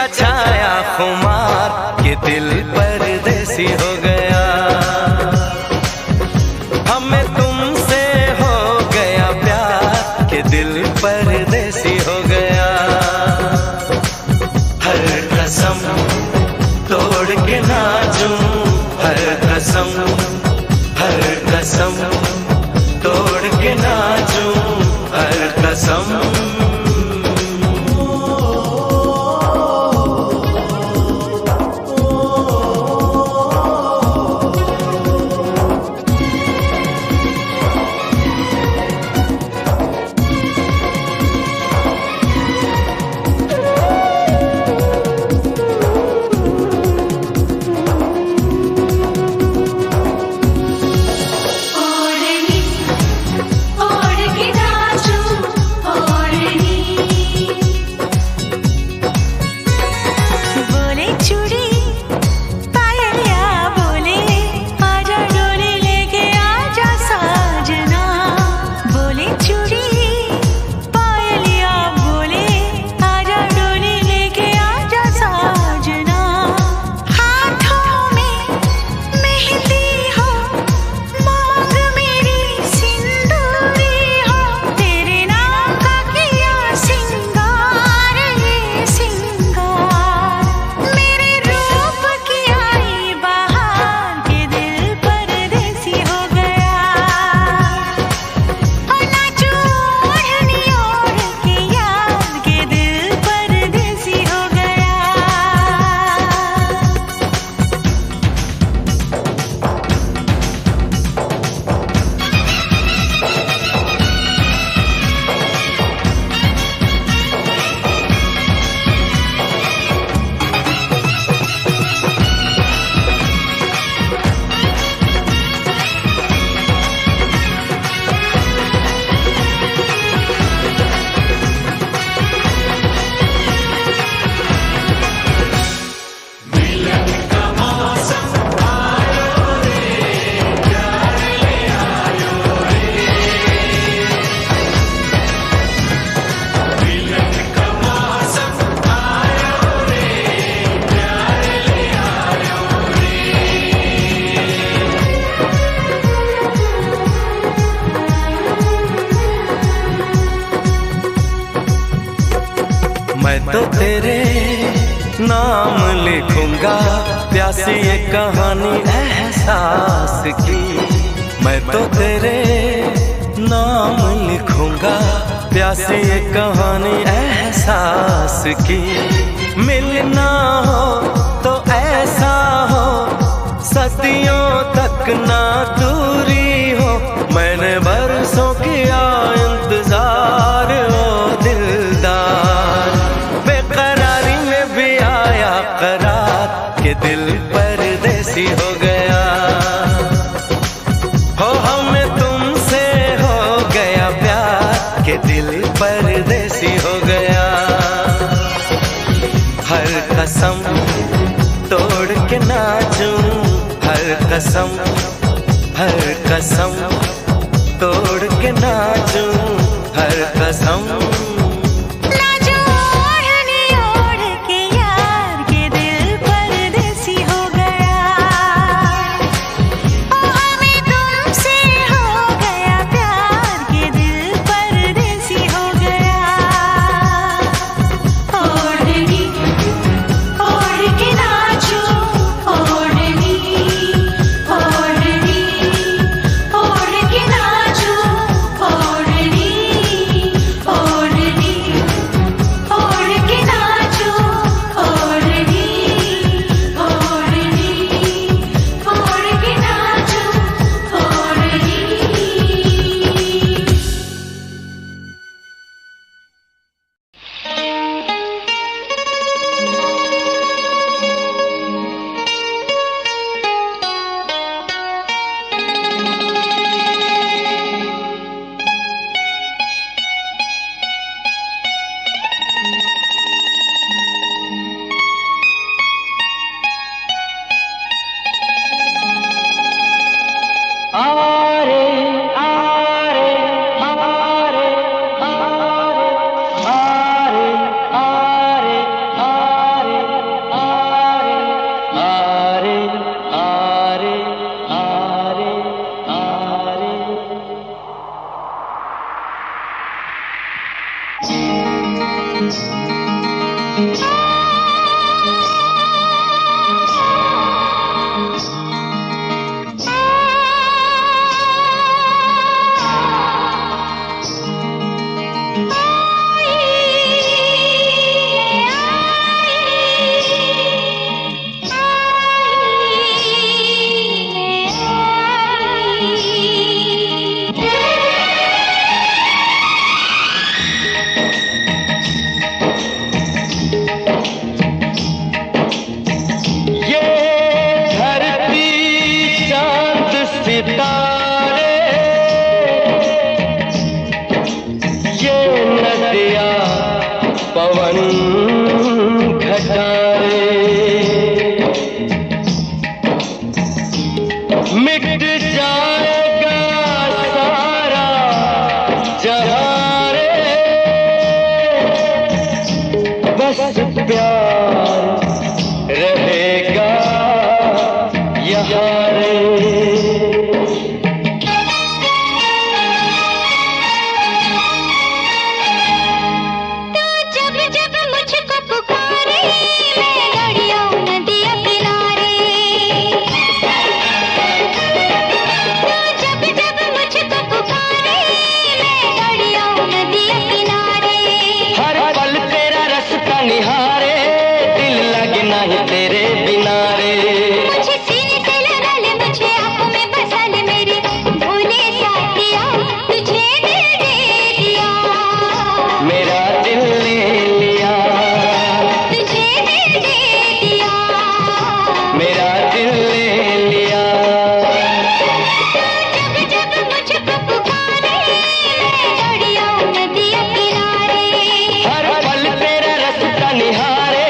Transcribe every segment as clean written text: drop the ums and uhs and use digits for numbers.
का छाया खुमार के दिल परदेसी हो गया। हमें तुमसे हो गया प्यार के दिल परदेसी हो गया। हर कसम तोड़ के नाचूं, हर कसम तोड़ के नाचूं, हर कसम। मैं तो तेरे नाम लिखूंगा प्यासी ये कहानी एहसास की। मैं तो तेरे नाम लिखूंगा प्यासी ये कहानी एहसास की। मिलना हो तो ऐसा हो सदियों तक ना दूरी हो। मैंने बरसों किया इंतजार ओ दिलदार, बेकरारी में भी आया करार के दिल परदेसी हो गया। हो हमें तुमसे हो गया प्यार के दिल परदेसी हो गया। हर कसम तोड़ के नाचूं, हर कसम तोड़ के नाचूं, हर कसम। Oh पवन घटाए मिट जाएगा सारा जहां रे, बस प्यार रहेगा यहाँ रे। तेरे बिना रे मुझे सीने से लगा ले, मुझे आंखों में बसा ले, मेरे भोले साथिया तुझे दिल दे दिया, मेरा दिल ले लिया, तुझे दिल दे दिया, मेरा दिल ले लिया। जब जब मुझको पुकारे मैं दौड़ी आऊं नदिया किनारे, हर पल तेरा रास्ता निहारे,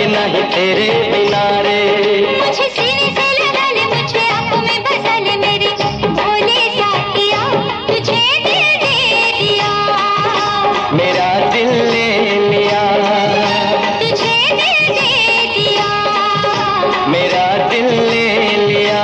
नहीं तेरे बिना रे मुझे सीने से लगा ले, मुझे आंखों में बसा ले, मेरे भोले साथिया तुझे दिल दे दिया, मेरा दिल ले लिया, तुझे दिल दे दिया, मेरा दिल ले लिया।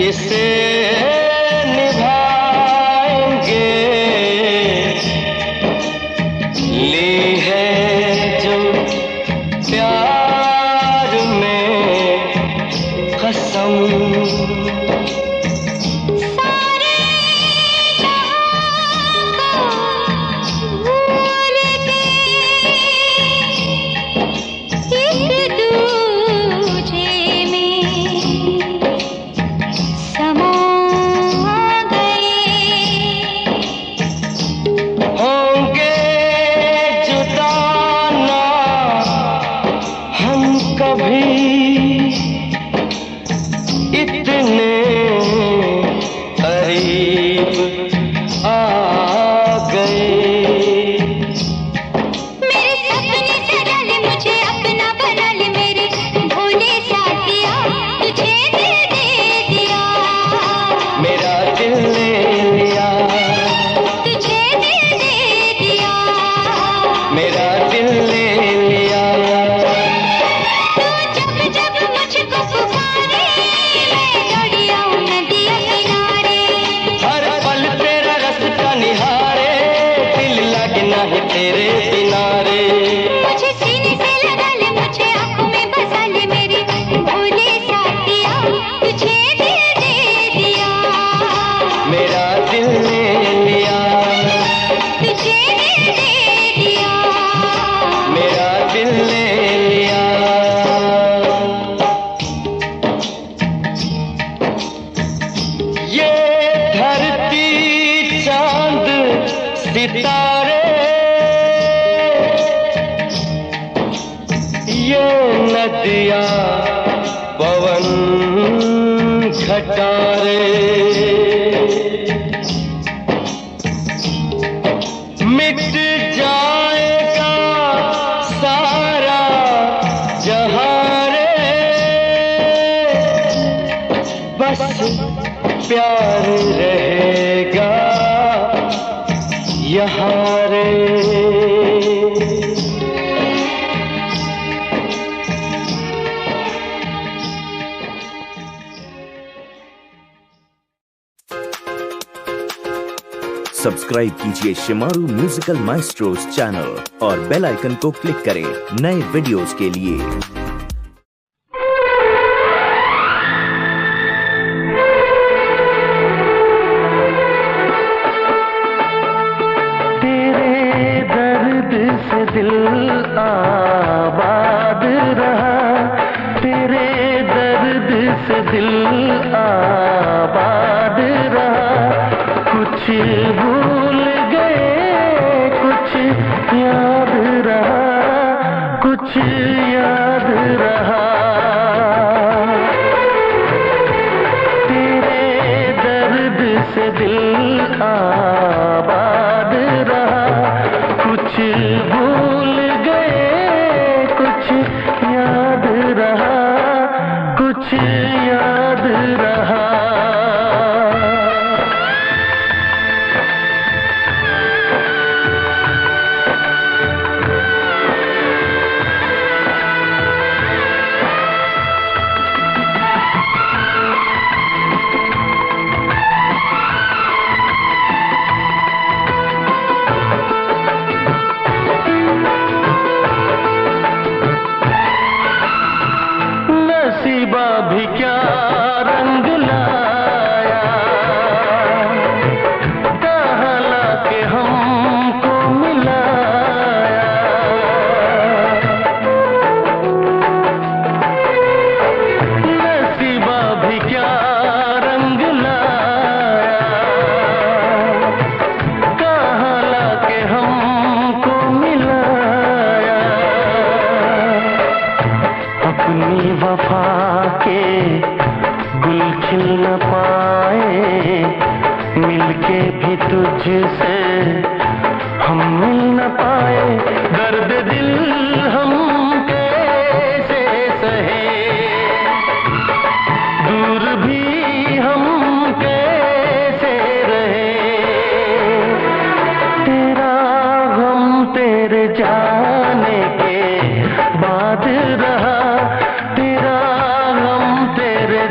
इसे निभाएंगे। ली है जो प्यार में कसम, सारे भूल के एक दूजे में समा गए। होंगे जुदा ना हम कभी, इतने करीब आ गए। मेरे सपने सजा ले, मुझे अपना बना ले, मेरे भोले साथिया तुझे दिल दे दिया। मेरा दिल ले लिया, तुझे दिल दे दिया। मेरा दिल ले लिया। तू जब जब मुझको पुकारे, मैं दौड़ी आऊं नदिया किनारे। हर पल तेरा रास्ता निहारे, दिल लगना है तेरे किनारे। मुझे सीने से लगा ले, मुझे आंखों में बसा ले, मेरे भोले साथिया तुझे दिल दे दिया। मेरा दिल ले लिया, तुझे दिल दे दिया। मेरा दिल ले लिया। ये धरती चांद सितारे, ये नदियाँ पवन घटारे, मिट जाएगा सारा जहां रे, बस प्यार रहेगा यहाँ रे। सब्सक्राइब कीजिए शिमारू म्यूजिकल माइस्ट्रोस चैनल और बेल आइकन को क्लिक करें नए वीडियोस के लिए। से दिल आबाद रहा, तेरे दर्द से दिल आबाद रहा। कुछ भूल गए, कुछ याद रहा, कुछ याद रहा। तेरे दर्द से दिल आबाद रहा। कुछ भूल गए, कुछ याद रहा, कुछ याद रहा। नसीबा भी क्या रंग लाया, कहाँ लाके हमको मिलाया। नसीबा भी क्या रंग लाया, कहाँ लाके हमको मिलाया। अपनी वफा के गुल खिल न पाए, मिलके भी तुझसे हम मिल न पाए। दर्द दिल हम कैसे सहे, दूर भी हम कैसे रहे। तेरा गम तेरे जाने के बाद रहा, तेरा गम तेरे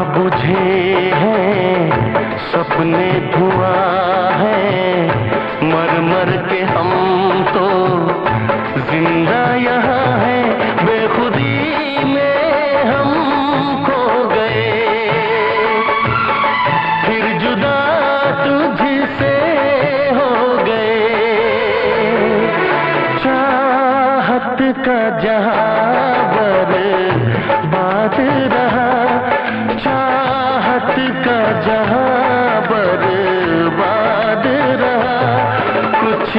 बुझे हैं सपने धुआं है, मर मर के हम तो जिंदा यहाँ है, बेखुदी में हम खो गए, फिर जुदा तुझसे हो गए। चाहत का जहां बर्बाद रहा, चाहत का जहां बर्बाद रहा, कुछ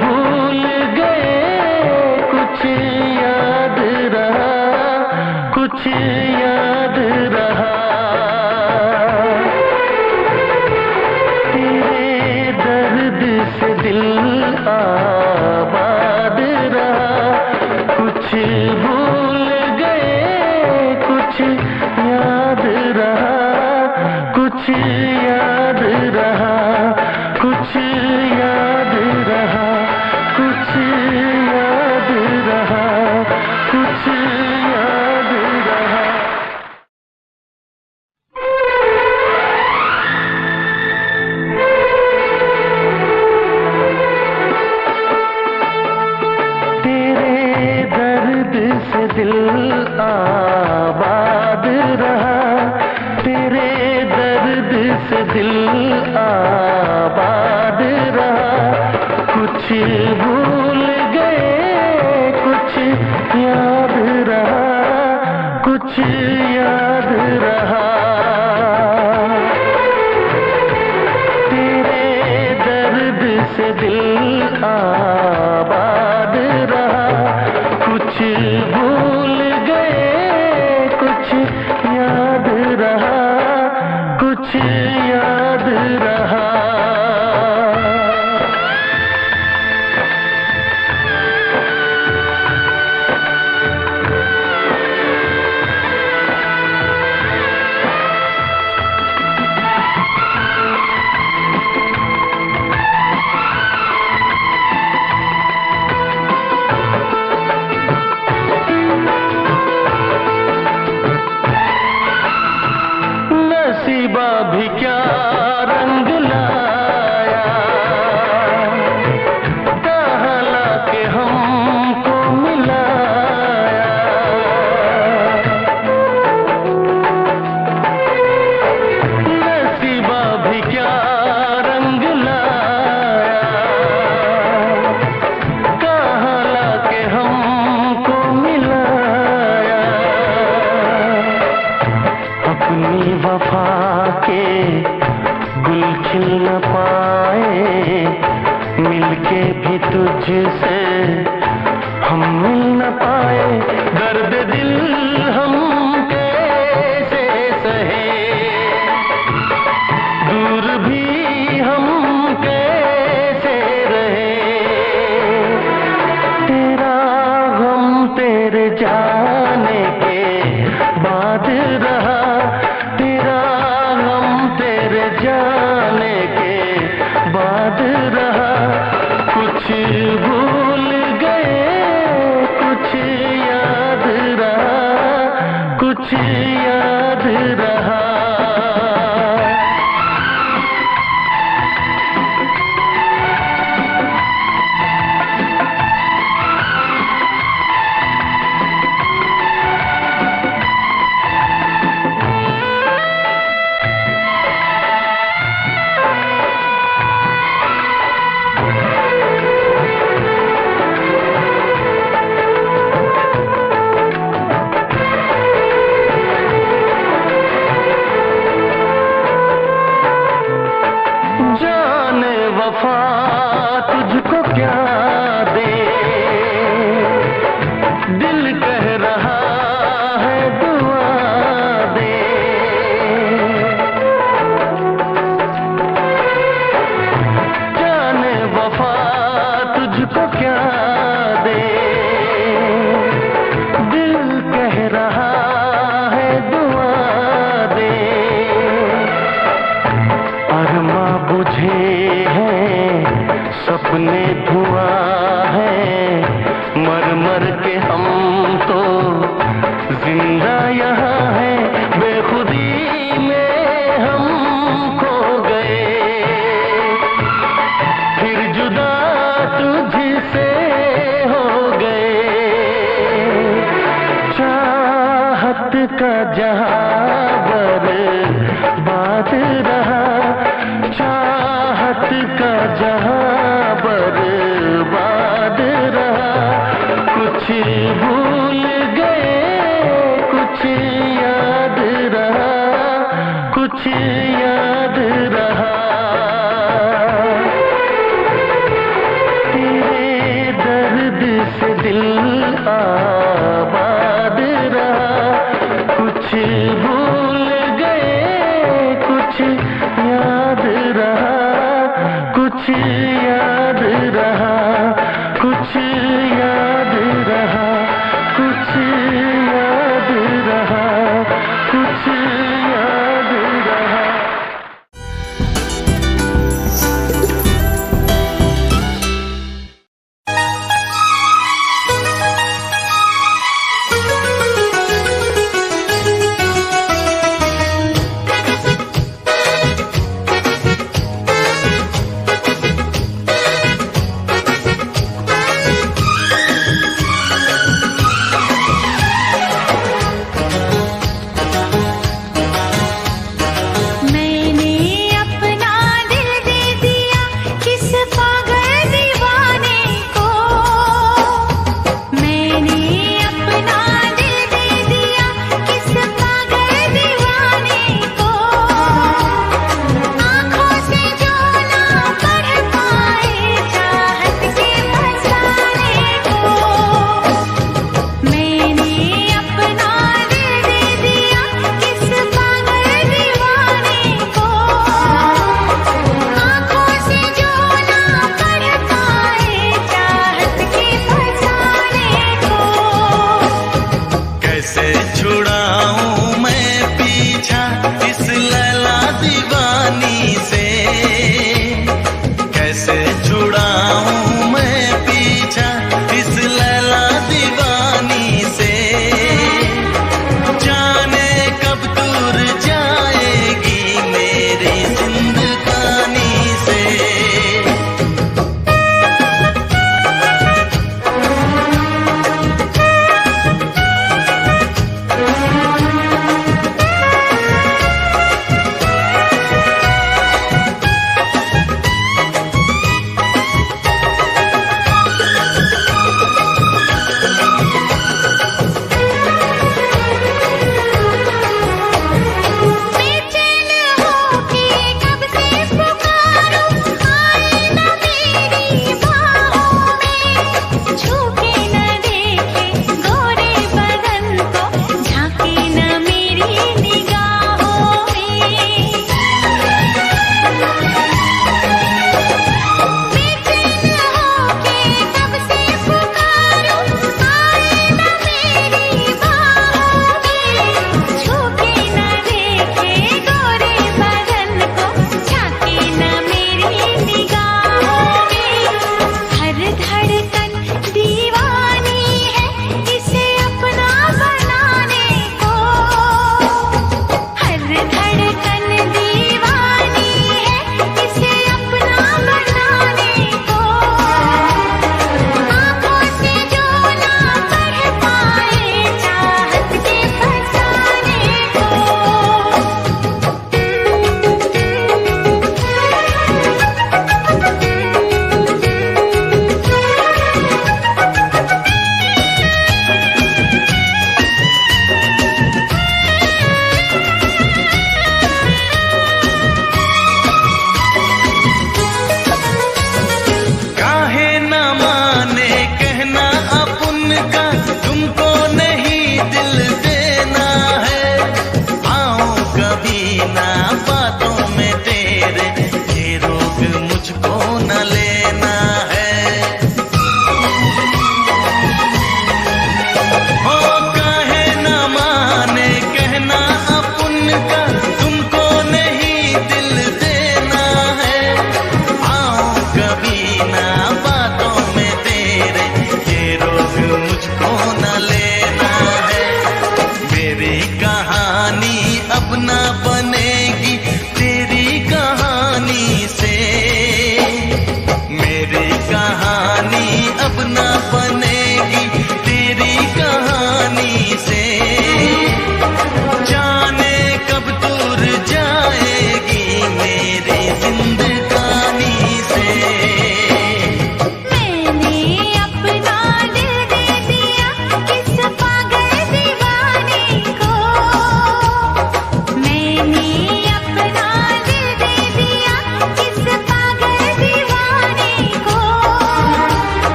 भूल गए कुछ याद रहा, कुछ याद रहा। तेरे दर्द से दिल आबाद रहा, कुछ भूल गए कुछ याद रहा, कुछ याद रहा, कुछ याद रहा, कुछ याद रहा, कुछ याद रहा। तेरे दर्द से दिल आबाद रहा, तेरे दर्द से दिल आबाद रहा, कुछ भूल गए कुछ याद रहा, कुछ याद रहा। तेरे दर्द से दिल आबाद रहा, कुछ भूल गए कुछ याद रहा, कुछ याद रहा। नसीबा भी क्या रंग लाया, कहाँ लाके हमको मिलाया। नसीबा भी क्या रंग लाया, कहाँ लाके हमको मिलाया। अपनी वफा के गुल खिल न पाए, मिलके भी तुझसे हम मिल न पाए। दर्द दिल हम कैसे सहे, दूर भी हम कैसे रहे। तेरा गम तेरे जाने के बाद रहा, तेरा गम तेरे जाने के बाद रहा, कुछ भूल गए कुछ याद रहा, कुछ याद रहा, कुछ याद रहा, कुछ याद रहा, कुछ याद रहा, कुछ याद रहा।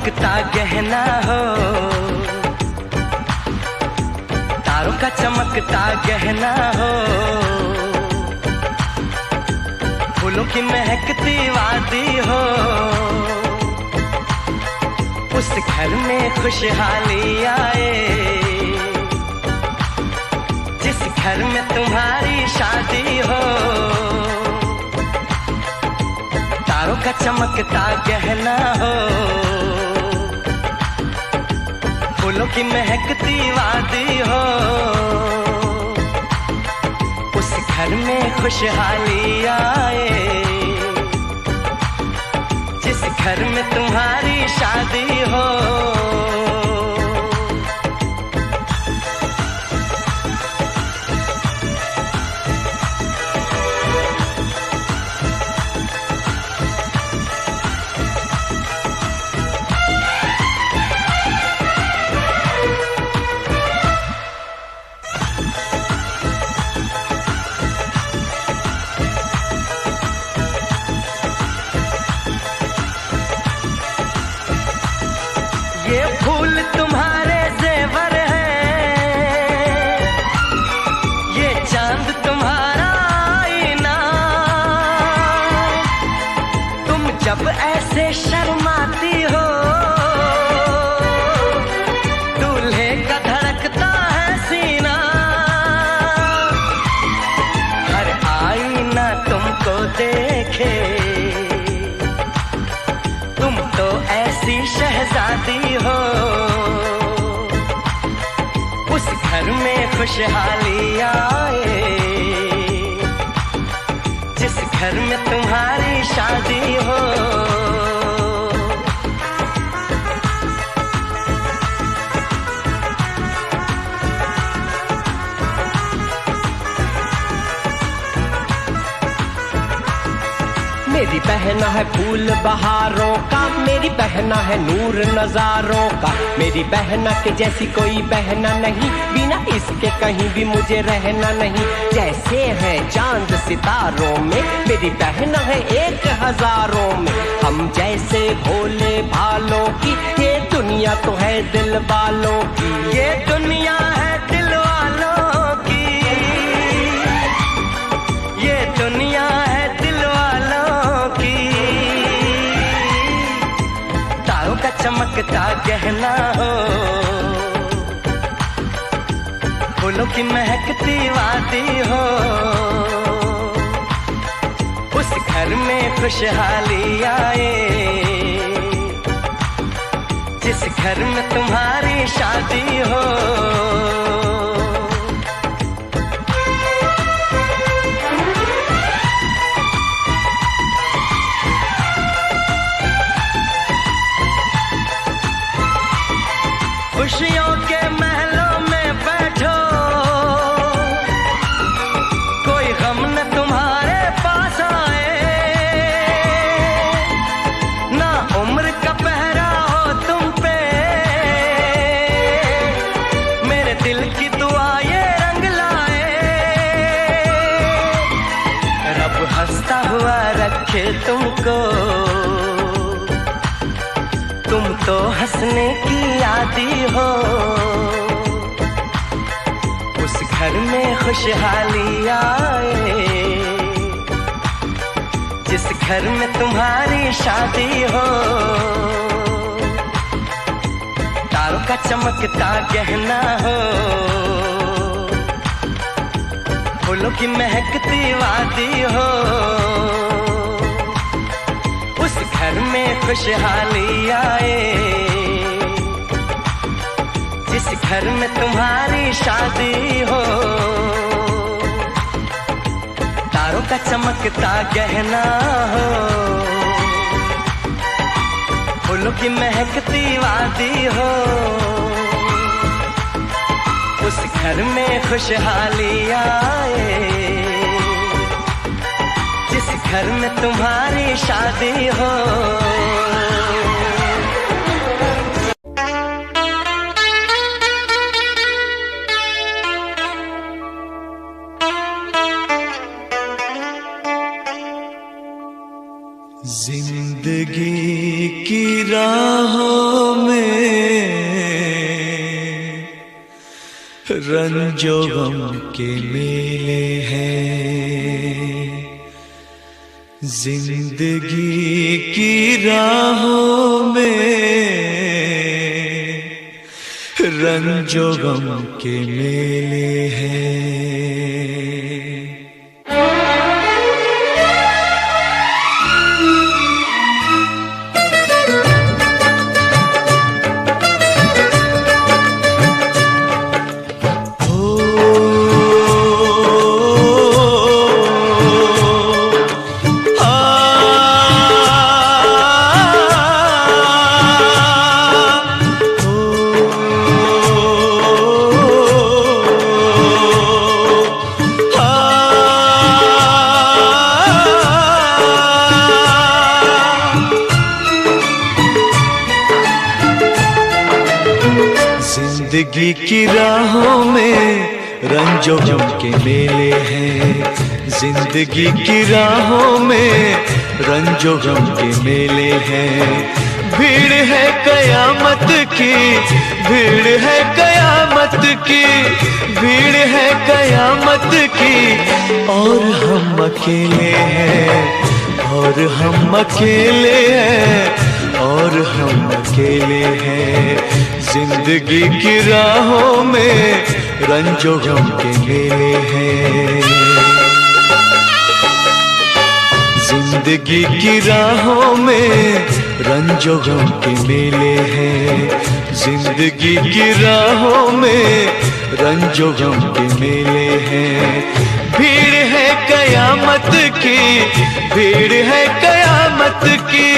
चमकता गहना हो, तारों का चमकता गहना हो, फूलों की महकती वादी हो, उस घर में खुशहाली आए, जिस घर में तुम्हारी शादी हो। तारों का चमकता गहना हो, फूलों की महकती वादी हो, उस घर में खुशहाली आए, जिस घर में तुम्हारी शादी हो। ये फूल तुम्हारे जेवर हैं, ये चांद तुम्हारा आईना, तुम जब ऐसे शर्माती हो, दूल्हे का धड़कता है सीना, हर आईना तुमको देखे, तुम तो ऐसी शहजादी हो, उस घर में खुशहाली आए, जिस घर में तुम्हारी शादी हो। मेरी बहना है फूल बहारों का, मेरी बहना है नूर नजारों का, मेरी बहना के जैसी कोई बहना नहीं, बिना इसके कहीं भी मुझे रहना नहीं। जैसे है चांद सितारों में, मेरी बहना है 1000 में, हम जैसे भोले भालों की, ये दुनिया तो है दिल वालों की, ये दुनिया है दिल वालों की, ये दुनिया है दिल वालों की। तारों का चमकता गहना हो, फूलों की महकती वादी हो, उस घर में खुशहाली आए, जिस घर में तुम्हारी शादी हो। खुशियों के महलों में बैठो, कोई गम न तुम्हारे पास आए, ना उम्र का पहरा हो तुम पे, मेरे दिल की दुआ ये रंग लाए, रब हंसता हुआ रखे तुमको, तुम तो हंसने की आदी हो, उस घर में खुशहाली आए, जिस घर में तुम्हारी शादी हो। तारों का चमकता गहना हो, फूलों की महकती वादी हो, उस घर में खुशहाली आए, जिस घर में तुम्हारी शादी हो। तारों का चमकता गहना हो, फूलों की महकती वादी हो, उस घर में खुशहाली आए, जिस घर में तुम्हारी शादी हो। जिंदगी की राहों में रंजो गम के मेले हैं, जिंदगी की राहों में रंजो गम के मेले हैं। जिंदगी की राहों में रंजो गम के मेले हैं, जिंदगी की राहों में रंजो गम के मेले हैं। भीड़ है कयामत की, भीड़ है कयामत की, भीड़ है कयामत की, और हम अकेले हैं, और हम अकेले हैं, और हम अकेले हैं। जिंदगी की राहों में रंजो गम के मेले हैं, जिंदगी की राहों में रंजो गम के मेले हैं, जिंदगी की राहों में रंजो गम के मेले हैं। भीड़ है कयामत की, भीड़ है कयामत की,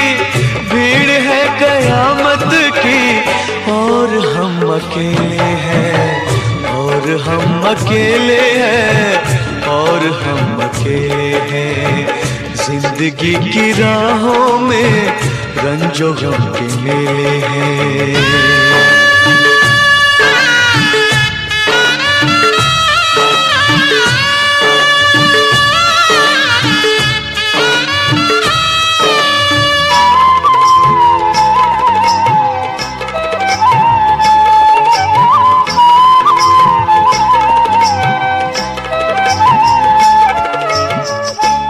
भीड़ है कयामत की, और हम अकेले हैं, और हम अकेले हैं, और हम अकेले हैं। जिंदगी की राहों में रंजो गम के मेले हैं।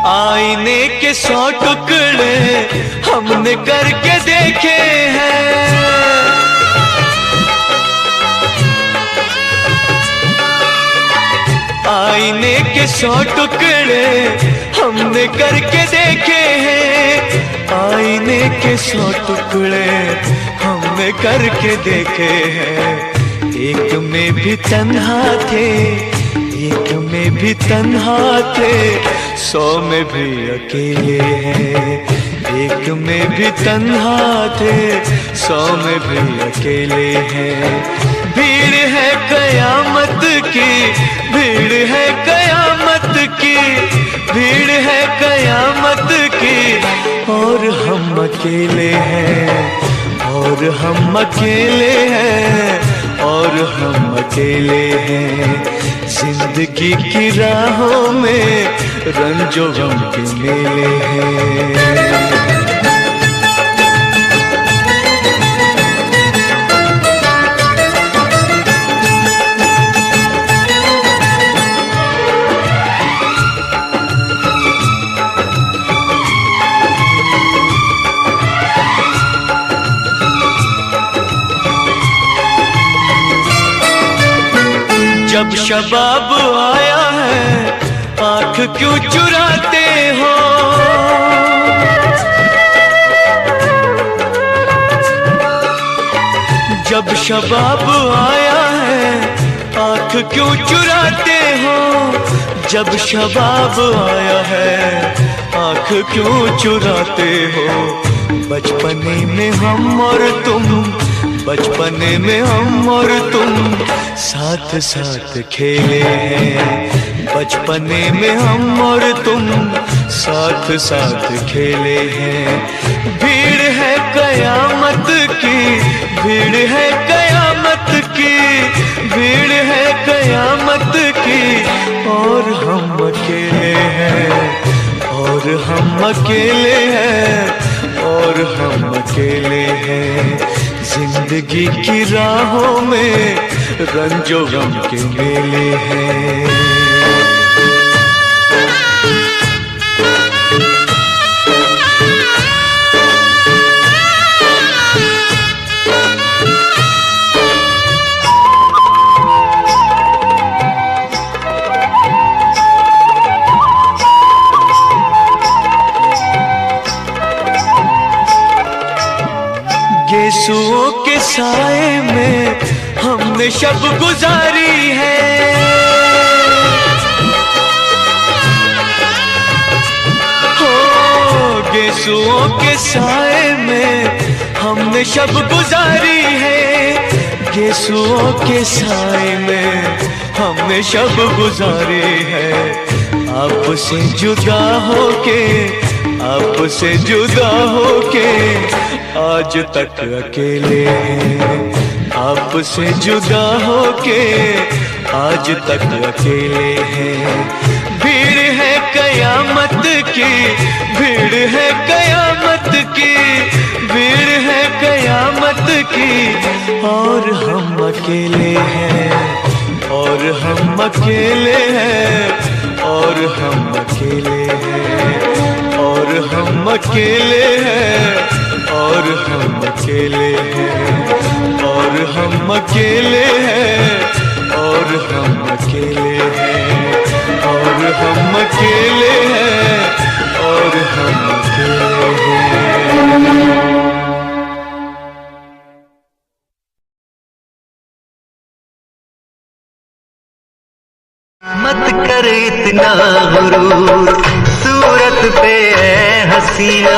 आईने के 100 टुकड़े हमने करके देखे हैं, आईने के 100 टुकड़े हमने करके देखे हैं, आईने के 100 टुकड़े हमने करके देखे हैं। एक में भी तन्हा थे, एक में भी तन्हा थे, 100 में भी अकेले हैं। एक में भी तन्हा थे, 100 में भी अकेले हैं। भीड़ है कयामत की, भीड़ है कयामत की, भीड़ है कयामत की, और हम अकेले हैं, और हम अकेले हैं, और हम अकेले हैं। जिंदगी की राहों में रंजो गम के मेले हैं। जब शबाब आया है आंख क्यों चुराते हो, जब शबाब आया है आंख क्यों चुराते हो, जब शबाब आया है आंख क्यों चुराते हो। बचपने में हम और तुम, बचपने में हम और तुम साथ साथ खेले हैं, बचपने में हम और तुम साथ साथ खेले हैं। भीड़ है कयामत की, भीड़ है कयामत की, भीड़ है कयामत की, और हम अकेले हैं, और हम अकेले हैं, और हम अकेले हैं। जिंदगी की राहों में रंजो गम के मेले हैं। गेसुओं के साए में हमने शब गुजारी है। हो गेसुओं के साए में हमने शब गुजारी है। गेसुओं के साए में हमने शब गुजारी है। आपसे जुदा होके, आपसे जुदा होके आज तक अकेले हैं। आपसे जुदा होके आज तक अकेले हैं। भीड़ है कयामत की, भीड़ है कयामत की, भीड़ है कयामत की, और हम अकेले हैं, और हम अकेले हैं, और हम अकेले हैं, और हम अकेले हैं, और हम अकेले हैं, और हम अकेले हैं, और हम अकेले हैं, और हम अकेले हैं, और हम अकेले हैं। मत कर इतना गुरूर सूरत पे है हसीना,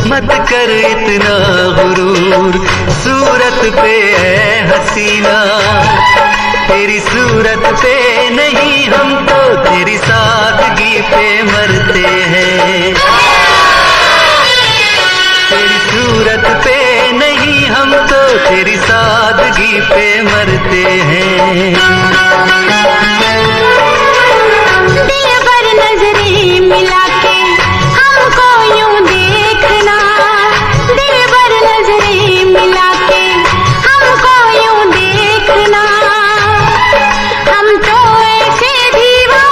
मत कर इतना गुरूर सूरत पे है हसीना। तेरी सूरत पे नहीं हम तो तेरी सादगी पे मरते हैं। तेरी सूरत पे नहीं हम तो तेरी सादगी पे मरते हैं। दिलबर नजरें मिला के हमको यूं देखना, दिलबर नजरें मिला के हमको यूं देखना। हम तो ऐसे दीवाने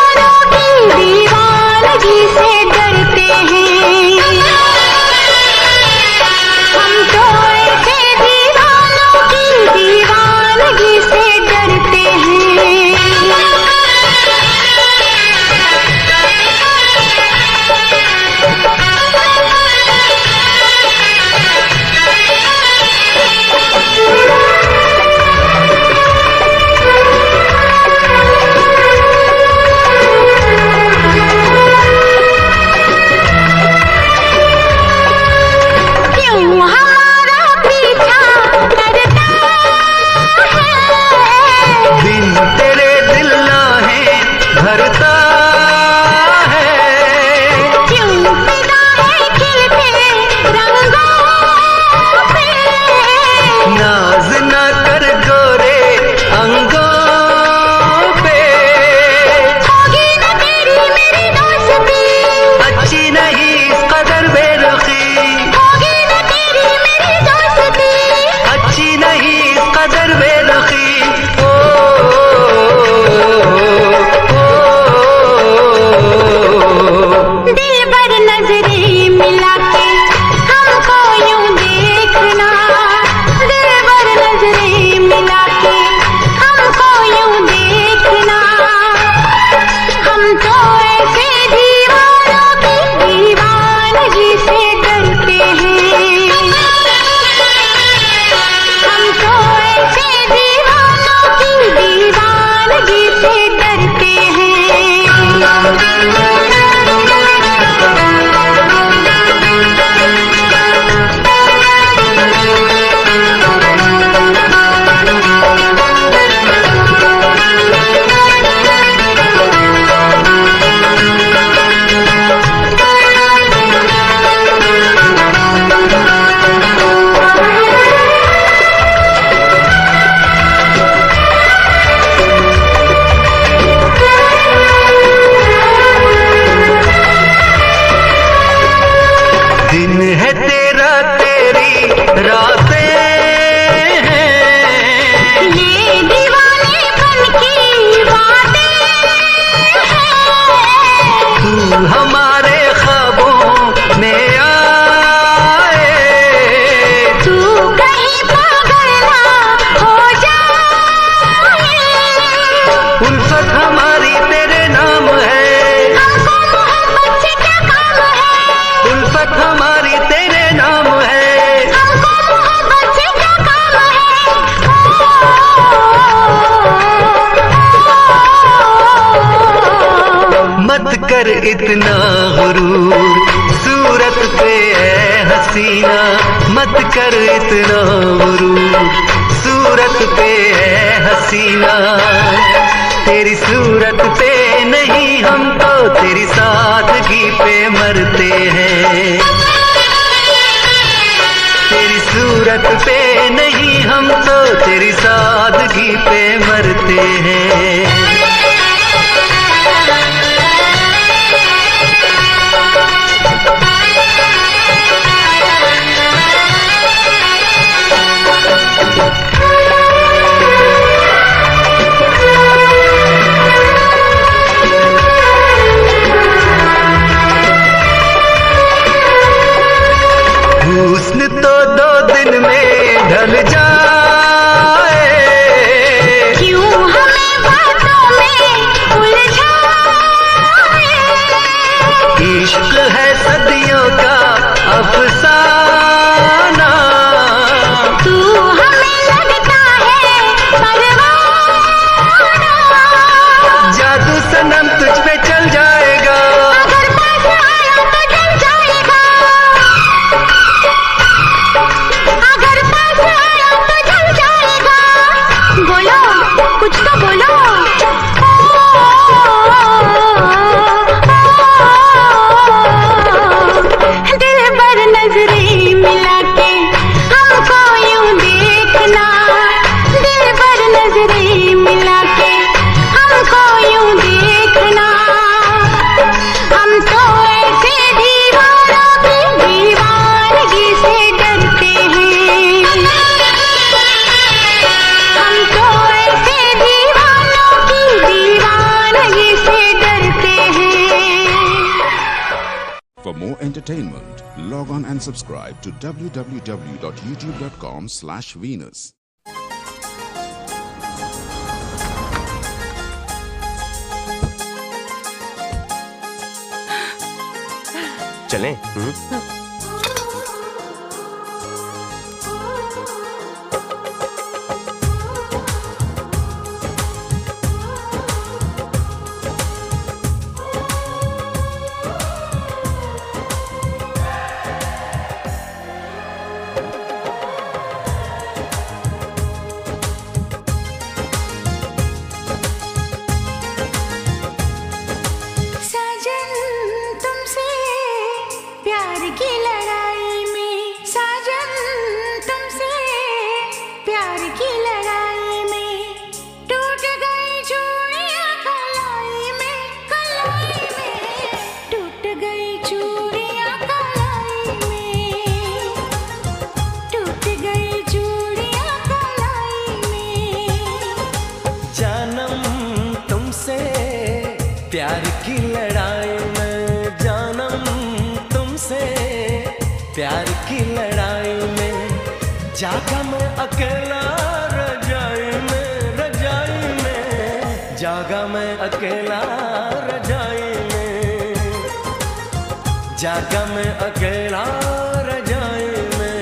मत कर इतना गुरूर, सूरत पे है हसीना मत कर इतना गुरूर, सूरत पे है हसीना। तेरी सूरत पे नहीं हम तो तेरी सादगी पे मरते हैं, तेरी सूरत पे नहीं हम तो तेरी सादगी पे मरते हैं। हुस्न तो 2 दिन में ढल जाए, क्यों हमें बातों में उलझाए। इश्क है सदियों का अफसाना, तू हमें लगता है परवाना। जादू सनम तुझ पे चल जाएगा, अगर पास आया तो जल जाएगा, अगर पास आया तो जल जाएगा। बोलो कुछ तो बोलो। दिल भर नजरें मिला के हमको यूं देखना, दिल भर नजरें मिला के हमको यूं देखना। हम तो ऐसे दीवारों की दीवानगी से डरते हैं, हम तो ऐसे दीवानों की दीवानगी से डरते हैं। For more entertainment, log on and subscribe to www.youtube.com/Venus. चलें? साजन तुमसे प्यार की लड़ाई में, साजन तुमसे प्यार की लड़ाई में टूट गई चूड़ियां कलाई में, कलाई में टूट गई चूड़ियां कलाई में, टूट गई चूड़ियां कलाई में। जानम तुमसे प्यार की लड़ाई में, जानम तुमसे प्यार की लड़ाई में जागा मैं अकेला रजाई में, रजाई में जागा मैं अकेला रजाई में, जागा मैं अकेला रजाई में।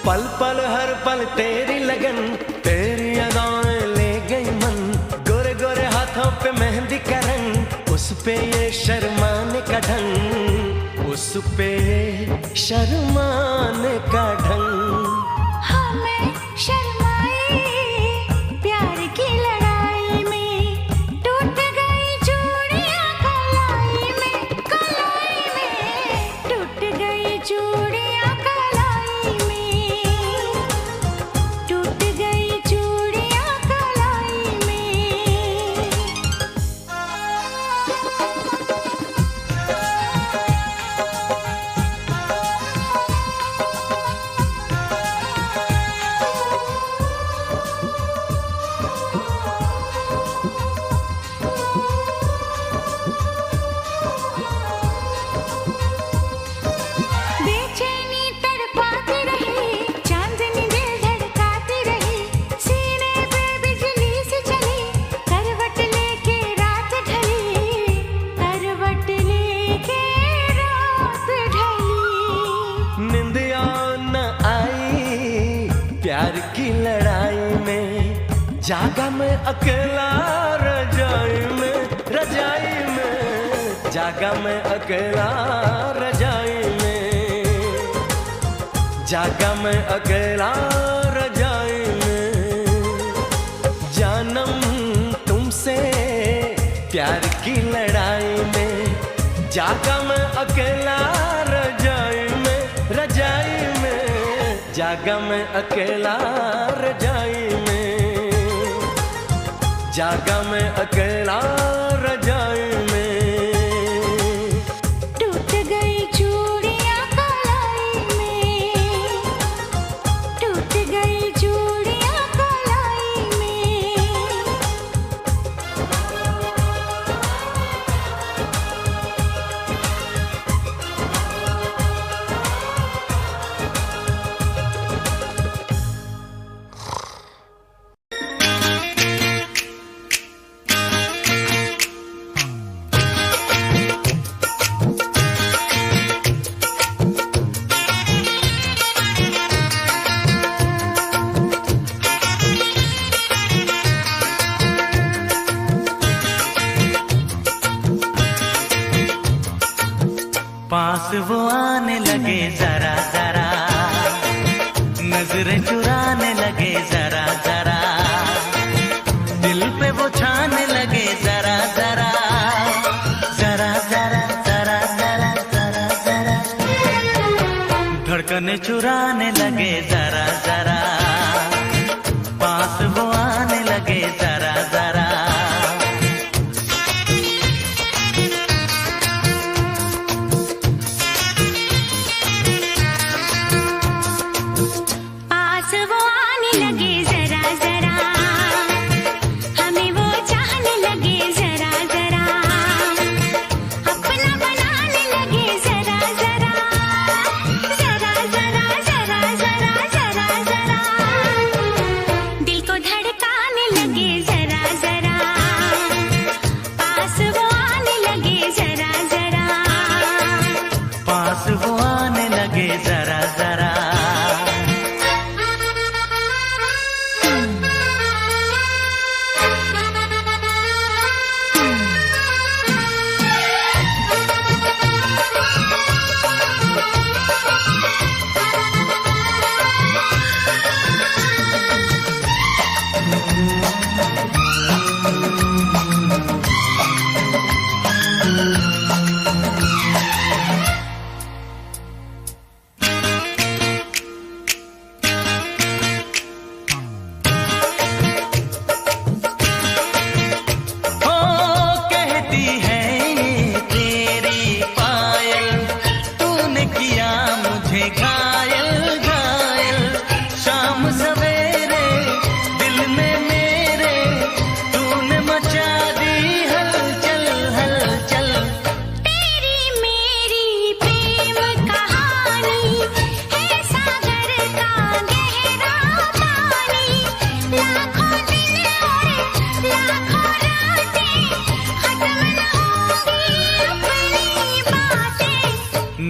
पल पल हर पल तेरी लगन, तेरी अदाएं ले गई मन, गोरे गोरे हाथों पे मेहंदी का रंग, उस पे ये शर्माने का ढंग, उस पे ये शर्माने का ढंग। हमें शर्माए प्यार की लड़ाई में टूट गई चूड़ियां कलाई में, कलाई में टूट गई चूड़ियां कलाई में, टूट गई चूड़ियां कलाई में। लड़ाई में, जागा मैं अकेला रजाई में, रजाई में जागा मैं अकेला रजाई में, जागा मैं अकेला रजाई में। जानम तुमसे प्यार की लड़ाई में, जागा मैं अकेला रजाई में, रजाई में जागा मैं अकेला रजाई में, जागा मैं अकेला रजाई में। टूट गई चूड़ियां कलाई में, टूट गई चूड़ियां कलाई में। पास वो आने लगे जरा जरा, नजरें चुराने लगे जरा जरा, दिल पे वो छाने लगे जरा जरा, जरा जरा जरा जरा जरा जरा, धड़कने चुराने लगे जरा जरा, पास वो आने लगे जरा जरा।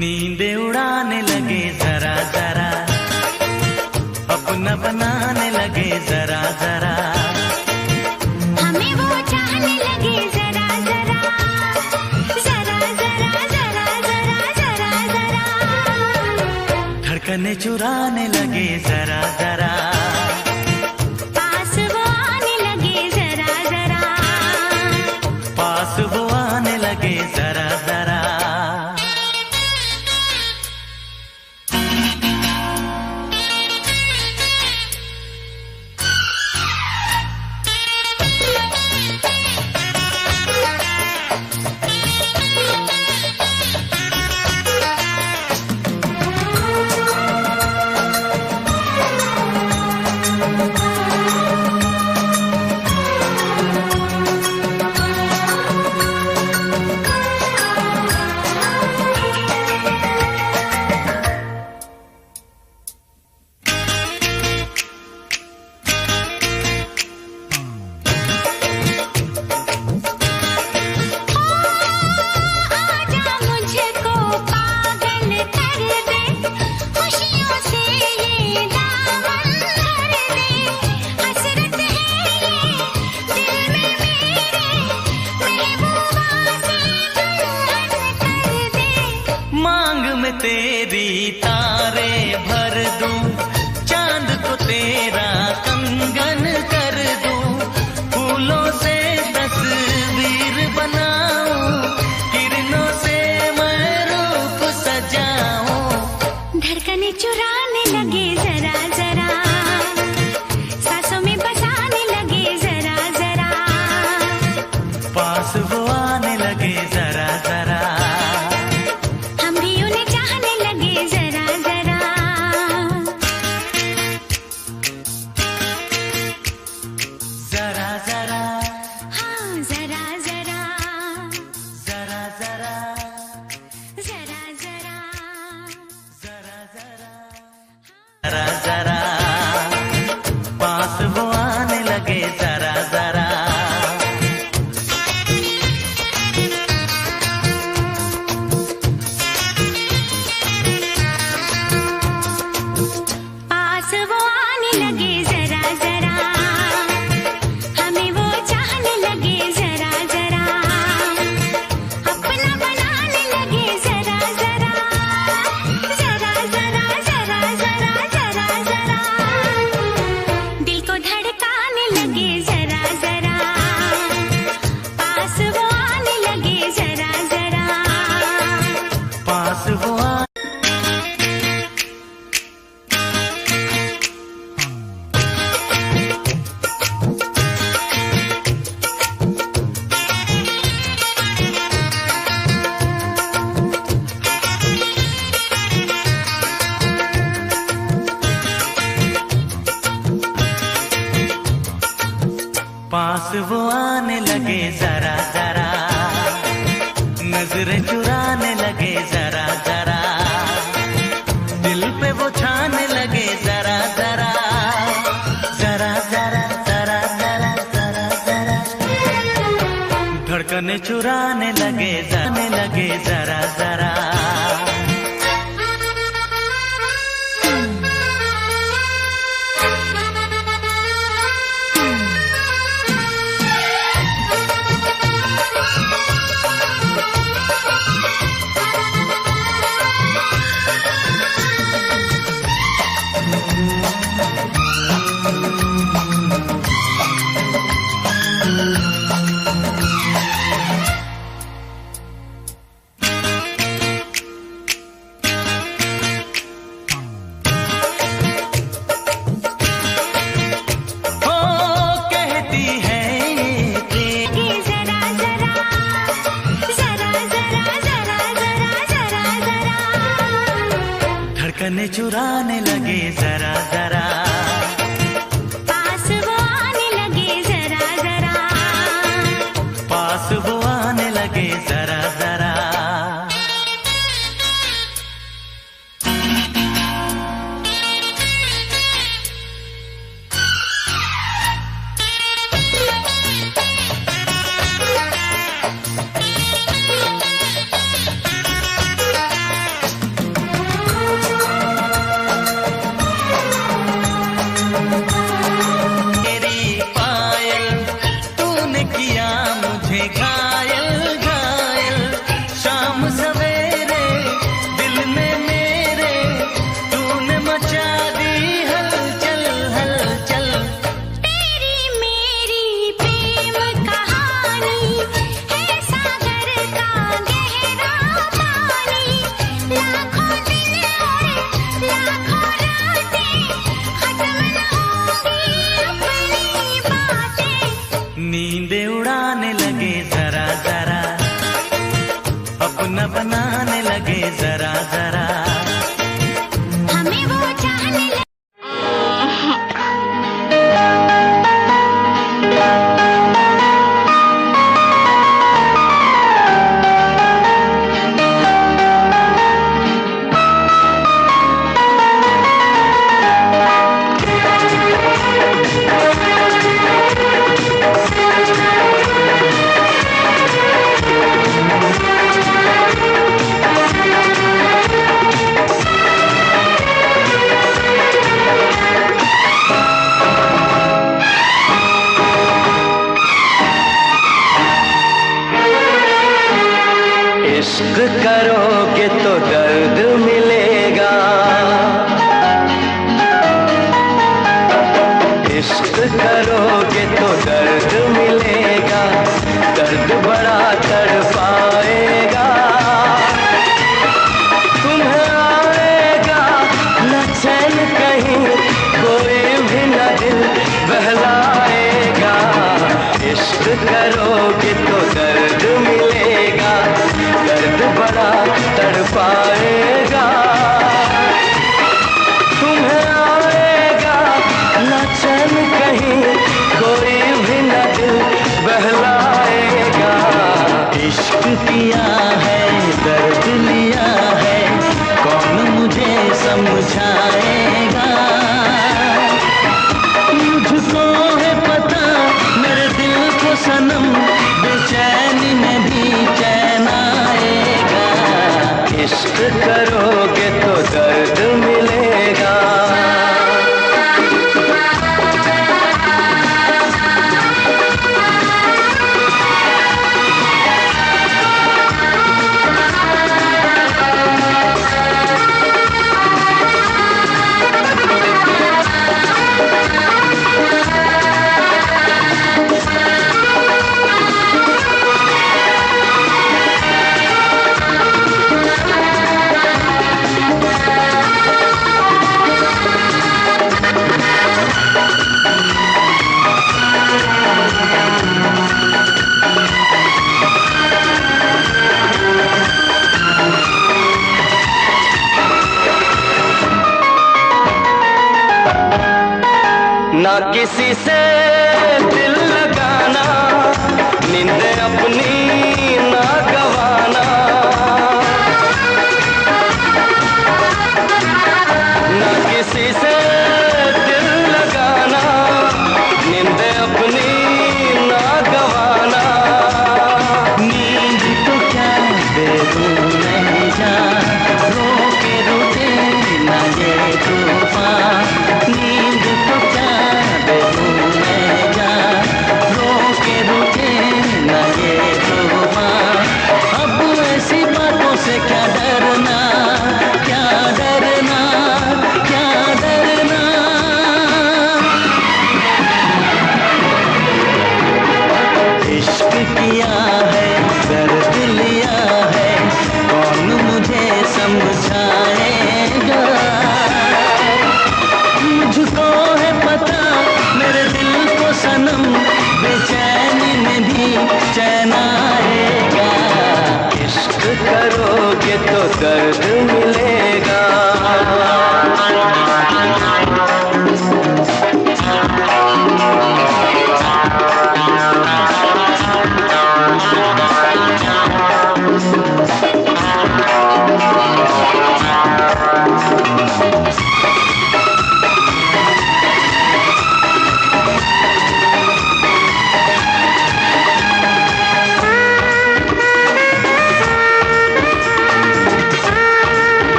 नींदे उड़ाने लगे जरा जरा, अपना बनाने लगे जरा जरा, हमें वो चाहने लगे जरा जरा, जरा जरा जरा जरा जरा जरा, धड़कने चुराने लगे जरा जरा, पास वो आने लगे जरा जरा, पास वो आने लगे जरा जरा। लगे जरा जरा, हमें वो चाहने लगे जरा जरा, अपना बनाने लगे जरा जरा, जरा जरा जरा जरा जरा जरा, दिल को धड़काने लगे जरा जरा, पास वो आने लगे जरा जरा, पास वो पास वो आने लगे जरा जरा, नजरें चुराने लगे जरा जरा, दिल पे वो छाने लगे जरा जरा, जरा जरा जरा जरा जरा जरा, धड़कने चुराने लगे जाने लगे जरा जरा। धड़कने चुराने लगे जरा जरा, पास वो आने लगे जरा जरा, पास वो आने लगे जरा जरा। नींदें उड़ाने लगे जरा जरा, अपना बनाने लगे जरा जरा, हमें वो चाहने लगे। इश्क करोगे तो दर्द मिलेगा, इश्क करोगे तो दर्द मिलेगा, दर्द बड़ा तड़पाएगा, तुम्हें आएगा न चैन कहीं, कोई भी न दिल बहलाएगा, इश्क करोगे तो दर्द मिलेगा, दर्द बड़ा तड़पाएगा, तुम्हें आएगा न चैन कहीं, कोई भी न दिल बहलाएगा, इश्क किया है दर्द लिया है, कौन मुझे समझाएगा, मुझको है पता मेरे दिल को सनम, बेचैनी में भी चैन आएगा, इश्क करोगे तो दर्द मिलेगा। किसी से दिल लगाना, नींद अपनी